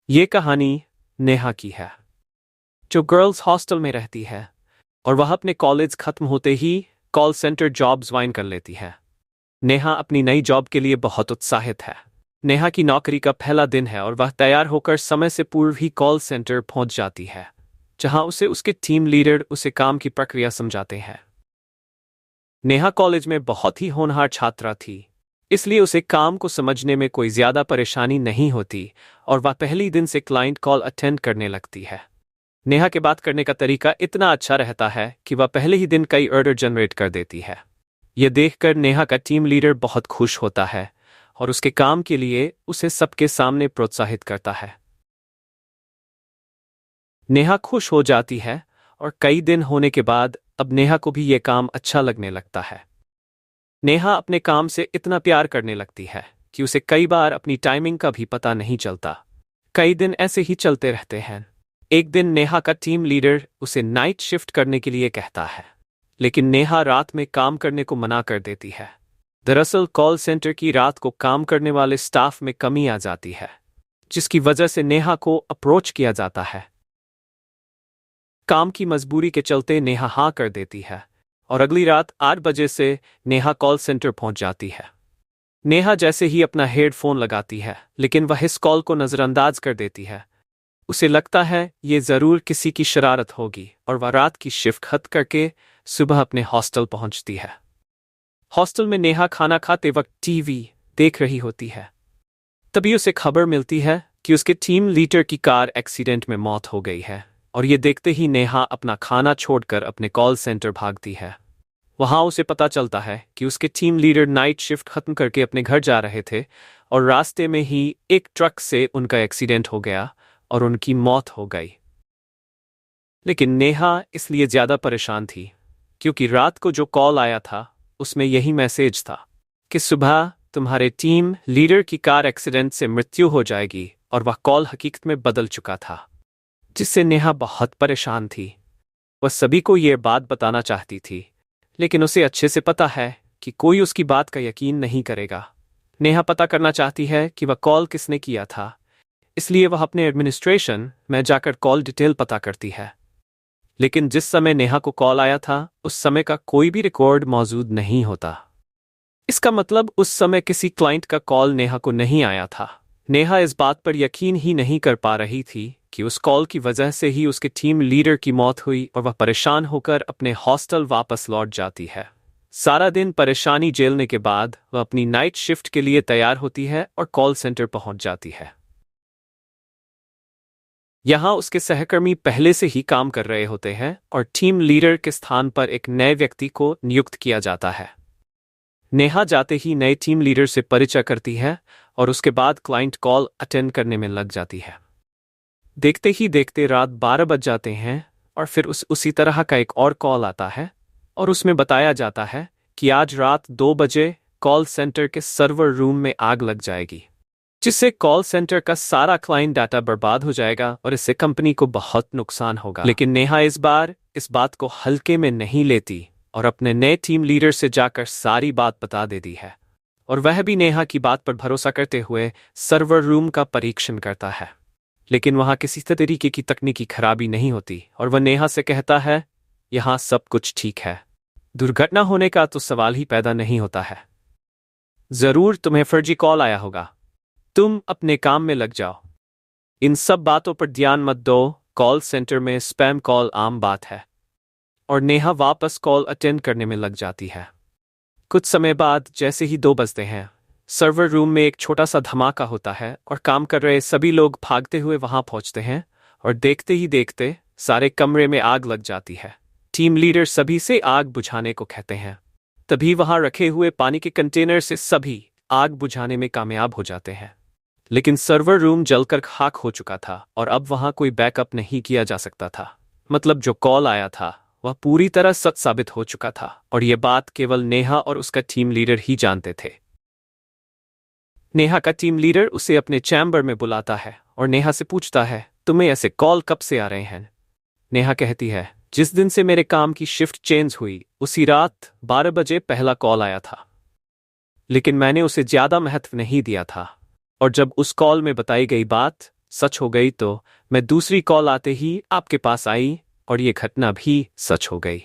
ये कहानी नेहा की है, जो गर्ल्स हॉस्टल में रहती है और वह अपने कॉलेज खत्म होते ही कॉल सेंटर जॉब ज्वाइन कर लेती है। नेहा अपनी नई जॉब के लिए बहुत उत्साहित है। नेहा की नौकरी का पहला दिन है और वह तैयार होकर समय से पूर्व ही कॉल सेंटर पहुंच जाती है, जहां उसे उसके टीम लीडर उसे काम की प्रक्रिया समझाते हैं। नेहा कॉलेज में बहुत ही होनहार छात्रा थी, इसलिए उसे काम को समझने में कोई ज्यादा परेशानी नहीं होती और वह पहली दिन से क्लाइंट कॉल अटेंड करने लगती है। नेहा के बात करने का तरीका इतना अच्छा रहता है कि वह पहले ही दिन कई ऑर्डर जनरेट कर देती है। यह देखकर नेहा का टीम लीडर बहुत खुश होता है और उसके काम के लिए उसे सबके सामने प्रोत्साहित करता है। नेहा खुश हो जाती है और कई दिन होने के बाद अब नेहा को भी यह काम अच्छा लगने लगता है। नेहा अपने काम से इतना प्यार करने लगती है कि उसे कई बार अपनी टाइमिंग का भी पता नहीं चलता। कई दिन ऐसे ही चलते रहते हैं। एक दिन नेहा का टीम लीडर उसे नाइट शिफ्ट करने के लिए कहता है, लेकिन नेहा रात में काम करने को मना कर देती है। दरअसल कॉल सेंटर की रात को काम करने वाले स्टाफ में कमी आ जाती है, जिसकी वजह से नेहा को अप्रोच किया जाता है। काम की मजबूरी के चलते नेहा हाँ कर देती है और अगली रात 8 बजे से नेहा कॉल सेंटर पहुंच जाती है। नेहा जैसे ही अपना हेडफोन लगाती है, लेकिन वह इस कॉल को नजरअंदाज कर देती है। उसे लगता है ये जरूर किसी की शरारत होगी और वह रात की शिफ्ट खत्म करके सुबह अपने हॉस्टल पहुंचती है। हॉस्टल में नेहा खाना खाते वक्त टीवी देख रही होती है। तभी उसे खबर मिलती है कि उसके टीम लीडर की कार एक्सीडेंट में मौत हो गई है और ये देखते ही नेहा अपना खाना छोड़कर अपने कॉल सेंटर भागती है। वहां उसे पता चलता है कि उसके टीम लीडर नाइट शिफ्ट खत्म करके अपने घर जा रहे थे और रास्ते में ही एक ट्रक से उनका एक्सीडेंट हो गया और उनकी मौत हो गई। लेकिन नेहा इसलिए ज्यादा परेशान थी क्योंकि रात को जो कॉल आया था उसमें यही मैसेज था कि सुबह तुम्हारे टीम लीडर की कार एक्सीडेंट से मृत्यु हो जाएगी, और वह कॉल हकीकत में बदल चुका था, जिससे नेहा बहुत परेशान थी। वह सभी को यह बात बताना चाहती थी, लेकिन उसे अच्छे से पता है कि कोई उसकी बात का यकीन नहीं करेगा। नेहा पता करना चाहती है कि वह कॉल किसने किया था, इसलिए वह अपने एडमिनिस्ट्रेशन में जाकर कॉल डिटेल पता करती है। लेकिन जिस समय नेहा को कॉल आया था उस समय का कोई भी रिकॉर्ड मौजूद नहीं होता। इसका मतलब उस समय किसी क्लाइंट का कॉल नेहा को नहीं आया था। नेहा इस बात पर यकीन ही नहीं कर पा रही थी कि उस कॉल की वजह से ही उसके टीम लीडर की मौत हुई और वह परेशान होकर अपने हॉस्टल वापस लौट जाती है। सारा दिन परेशानी झेलने के बाद वह अपनी नाइट शिफ्ट के लिए तैयार होती है और कॉल सेंटर पहुंच जाती है। यहां उसके सहकर्मी पहले से ही काम कर रहे होते हैं और टीम लीडर के स्थान पर एक नए व्यक्ति को नियुक्त किया जाता है। नेहा जाते ही नए टीम लीडर से परिचय करती है और उसके बाद क्लाइंट कॉल अटेंड करने में लग जाती है। देखते ही देखते रात 12 बज जाते हैं और फिर उसी तरह का एक और कॉल आता है और उसमें बताया जाता है कि आज रात 2 बजे कॉल सेंटर के सर्वर रूम में आग लग जाएगी, जिससे कॉल सेंटर का सारा क्लाइंट डाटा बर्बाद हो जाएगा और इससे कंपनी को बहुत नुकसान होगा। लेकिन नेहा इस बार इस बात को हल्के में नहीं लेती और अपने नए टीम लीडर से जाकर सारी बात बता देती है, और वह भी नेहा की बात पर भरोसा करते हुए सर्वर रूम का परीक्षण करता है। लेकिन वहां किसी तरीके की तकनीकी खराबी नहीं होती और वह नेहा से कहता है, यहां सब कुछ ठीक है, दुर्घटना होने का तो सवाल ही पैदा नहीं होता है। जरूर तुम्हें फर्जी कॉल आया होगा, तुम अपने काम में लग जाओ। इन सब बातों पर ध्यान मत दो, कॉल सेंटर में स्पैम कॉल आम बात है। और नेहा वापस कॉल अटेंड करने में लग जाती है। कुछ समय बाद जैसे ही 2 बजते हैं, सर्वर रूम में एक छोटा सा धमाका होता है और काम कर रहे सभी लोग भागते हुए वहां पहुंचते हैं और देखते ही देखते सारे कमरे में आग लग जाती है। टीम लीडर सभी से आग बुझाने को कहते हैं। तभी वहां रखे हुए पानी के कंटेनर से सभी आग बुझाने में कामयाब हो जाते हैं। लेकिन सर्वर रूम जलकर खाक हो चुका था और अब वहां कोई बैकअप नहीं किया जा सकता था। मतलब जो कॉल आया था वह पूरी तरह सच साबित हो चुका था और यह बात केवल नेहा और उसका टीम लीडर ही जानते थे। नेहा का टीम लीडर उसे अपने चैम्बर में बुलाता है और नेहा से पूछता है, तुम्हें ऐसे कॉल कब से आ रहे हैं? नेहा कहती है, जिस दिन से मेरे काम की शिफ्ट चेंज हुई उसी रात 12 बजे पहला कॉल आया था, लेकिन मैंने उसे ज्यादा महत्व नहीं दिया था और जब उस कॉल में बताई गई बात सच हो गई तो मैं दूसरी कॉल आते ही आपके पास आई और ये घटना भी सच हो गई।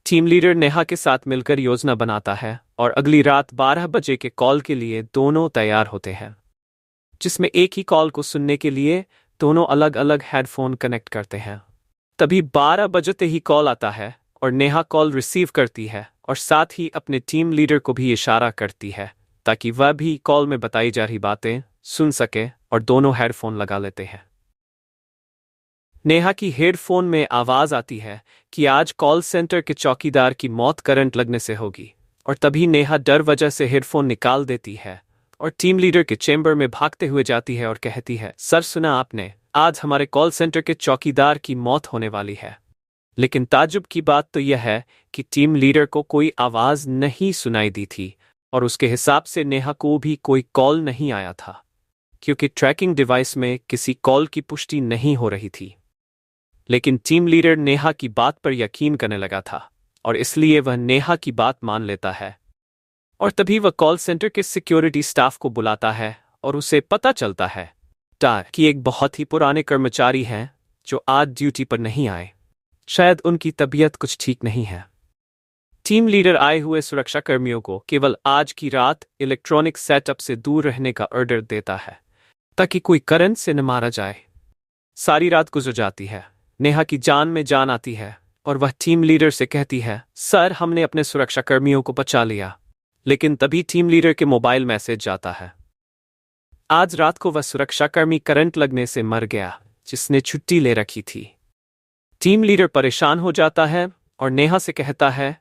टीम लीडर नेहा के साथ मिलकर योजना बनाता है और अगली रात 12 बजे के कॉल के लिए दोनों तैयार होते हैं, जिसमें एक ही कॉल को सुनने के लिए दोनों अलग अलग हेडफोन कनेक्ट करते हैं। तभी 12 बजते ही कॉल आता है और नेहा कॉल रिसीव करती है और साथ ही अपने टीम लीडर को भी इशारा करती है ताकि वह भी कॉल में बताई जा रही बातें सुन सके और दोनों हेडफोन लगा लेते हैं। नेहा की हेडफोन में आवाज आती है कि आज कॉल सेंटर के चौकीदार की मौत करंट लगने से होगी और तभी नेहा डर वजह से हेडफोन निकाल देती है और टीम लीडर के चेंबर में भागते हुए जाती है और कहती है, सर सुना आपने, आज हमारे कॉल सेंटर के चौकीदार की मौत होने वाली है। लेकिन ताज्जुब की बात तो यह है कि टीम लीडर को कोई आवाज नहीं सुनाई दी थी और उसके हिसाब से नेहा को भी कोई कॉल नहीं आया था, क्योंकि ट्रैकिंग डिवाइस में किसी कॉल की पुष्टि नहीं हो रही थी। लेकिन टीम लीडर नेहा की बात पर यकीन करने लगा था और इसलिए वह नेहा की बात मान लेता है और तभी वह कॉल सेंटर के सिक्योरिटी स्टाफ को बुलाता है और उसे पता चलता है कि एक बहुत ही पुराने कर्मचारी हैं जो आज ड्यूटी पर नहीं आए। शायद उनकी तबीयत कुछ ठीक नहीं है। टीम लीडर आए हुए सुरक्षा कर्मियों को केवल आज की रात इलेक्ट्रॉनिक सेटअप से दूर रहने का ऑर्डर देता है ताकि कोई करंट से न मारा जाए। सारी रात गुजर जाती है, नेहा की जान में जान आती है और वह टीम लीडर से कहती है, सर हमने अपने सुरक्षा कर्मियों को बचा लिया। लेकिन तभी टीम लीडर के मोबाइल मैसेज जाता है, आज रात को वह सुरक्षाकर्मी करंट लगने से मर गया जिसने छुट्टी ले रखी थी। टीम लीडर परेशान हो जाता है और नेहा से कहता है,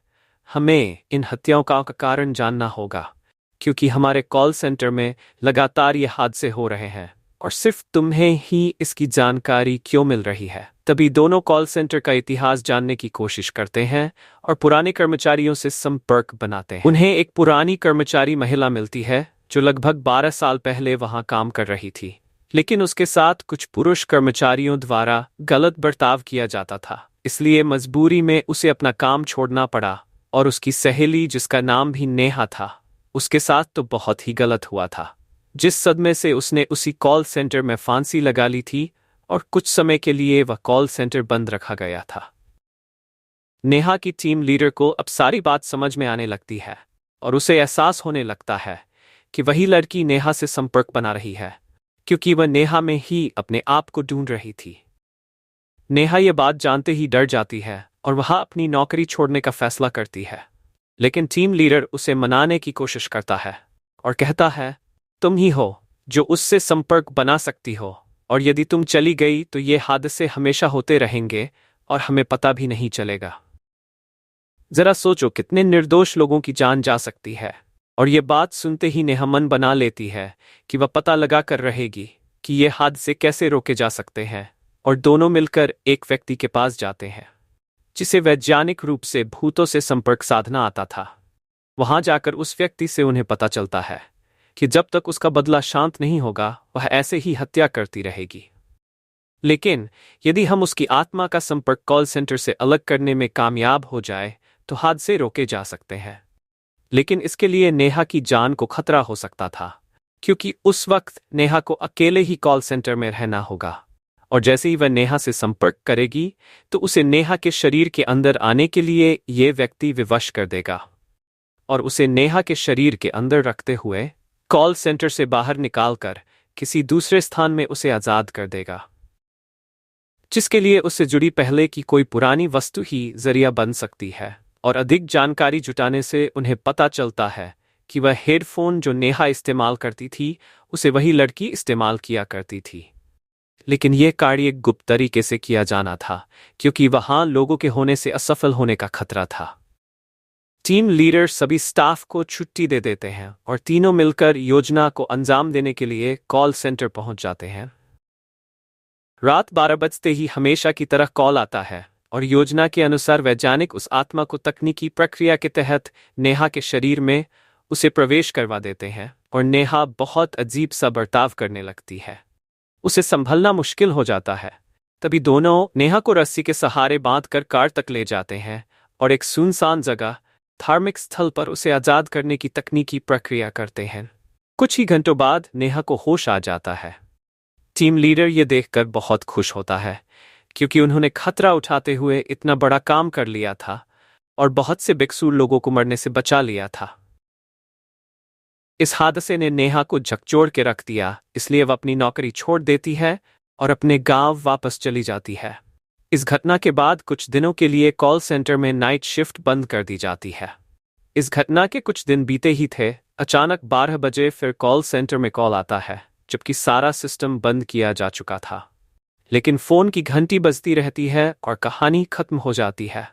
हमें इन हत्याओं का कारण जानना होगा क्योंकि हमारे कॉल सेंटर में लगातार ये हादसे हो रहे हैं और सिर्फ तुम्हें ही इसकी जानकारी क्यों मिल रही है। तभी दोनों कॉल सेंटर का इतिहास जानने की कोशिश करते हैं और पुराने कर्मचारियों से संपर्क बनाते हैं। उन्हें एक पुरानी कर्मचारी महिला मिलती है जो लगभग 12 साल पहले वहां काम कर रही थी, लेकिन उसके साथ कुछ पुरुष कर्मचारियों द्वारा गलत बर्ताव किया जाता था, इसलिए मजबूरी में उसे अपना काम छोड़ना पड़ा और उसकी सहेली जिसका नाम भी नेहा था, उसके साथ तो बहुत ही गलत हुआ था, जिस सदमे से उसने उसी कॉल सेंटर में फांसी लगा ली थी और कुछ समय के लिए वह कॉल सेंटर बंद रखा गया था। नेहा की टीम लीडर को अब सारी बात समझ में आने लगती है और उसे एहसास होने लगता है कि वही लड़की नेहा से संपर्क बना रही है क्योंकि वह नेहा में ही अपने आप को ढूंढ रही थी। नेहा यह बात जानते ही डर जाती है और वह अपनी नौकरी छोड़ने का फैसला करती है, लेकिन टीम लीडर उसे मनाने की कोशिश करता है और कहता है, तुम ही हो जो उससे संपर्क बना सकती हो और यदि तुम चली गई तो ये हादसे हमेशा होते रहेंगे और हमें पता भी नहीं चलेगा। जरा सोचो कितने निर्दोष लोगों की जान जा सकती है। और ये बात सुनते ही नेहा मन बना लेती है कि वह पता लगा कर रहेगी कि ये हादसे कैसे रोके जा सकते हैं और दोनों मिलकर एक व्यक्ति के पास जाते हैं जिसे वैज्ञानिक रूप से भूतों से संपर्क साधना आता था। वहां जाकर उस व्यक्ति से उन्हें पता चलता है कि जब तक उसका बदला शांत नहीं होगा वह ऐसे ही हत्या करती रहेगी, लेकिन यदि हम उसकी आत्मा का संपर्क कॉल सेंटर से अलग करने में कामयाब हो जाए तो हादसे रोके जा सकते हैं। लेकिन इसके लिए नेहा की जान को खतरा हो सकता था क्योंकि उस वक्त नेहा को अकेले ही कॉल सेंटर में रहना होगा और जैसे ही वह नेहा से संपर्क करेगी तो उसे नेहा के शरीर के अंदर आने के लिए यह व्यक्ति विवश कर देगा और उसे नेहा के शरीर के अंदर रखते हुए कॉल सेंटर से बाहर निकालकर किसी दूसरे स्थान में उसे आजाद कर देगा, जिसके लिए उससे जुड़ी पहले की कोई पुरानी वस्तु ही जरिया बन सकती है। और अधिक जानकारी जुटाने से उन्हें पता चलता है कि वह हेडफोन जो नेहा इस्तेमाल करती थी उसे वही लड़की इस्तेमाल किया करती थी, लेकिन यह कार्य गुप्त तरीके से किया जाना था क्योंकि वहां लोगों के होने से असफल होने का खतरा था। टीम लीडर सभी स्टाफ को छुट्टी दे देते हैं और तीनों मिलकर योजना को अंजाम देने के लिए कॉल सेंटर पहुंच जाते हैं। रात 12 बजते ही हमेशा की तरह कॉल आता है और योजना के अनुसार वैज्ञानिक उस आत्मा को तकनीकी प्रक्रिया के तहत नेहा के शरीर में उसे प्रवेश करवा देते हैं और नेहा बहुत अजीब सा बर्ताव करने लगती है। उसे संभलना मुश्किल हो जाता है। तभी दोनों नेहा को रस्सी के सहारे बांधकर कार तक ले जाते हैं और एक सुनसान जगह धार्मिक स्थल पर उसे आजाद करने की तकनीकी प्रक्रिया करते हैं। कुछ ही घंटों बाद नेहा को होश आ जाता है। टीम लीडर ये देखकर बहुत खुश होता है क्योंकि उन्होंने खतरा उठाते हुए इतना बड़ा काम कर लिया था और बहुत से बेकसूर लोगों को मरने से बचा लिया था। इस हादसे ने नेहा को झकझोर के रख दिया, इसलिए वह अपनी नौकरी छोड़ देती है और अपने गांव वापस चली जाती है। इस घटना के बाद कुछ दिनों के लिए कॉल सेंटर में नाइट शिफ्ट बंद कर दी जाती है। इस घटना के कुछ दिन बीते ही थे, अचानक 12 बजे फिर कॉल सेंटर में कॉल आता है, जबकि सारा सिस्टम बंद किया जा चुका था। लेकिन फोन की घंटी बजती रहती है और कहानी खत्म हो जाती है।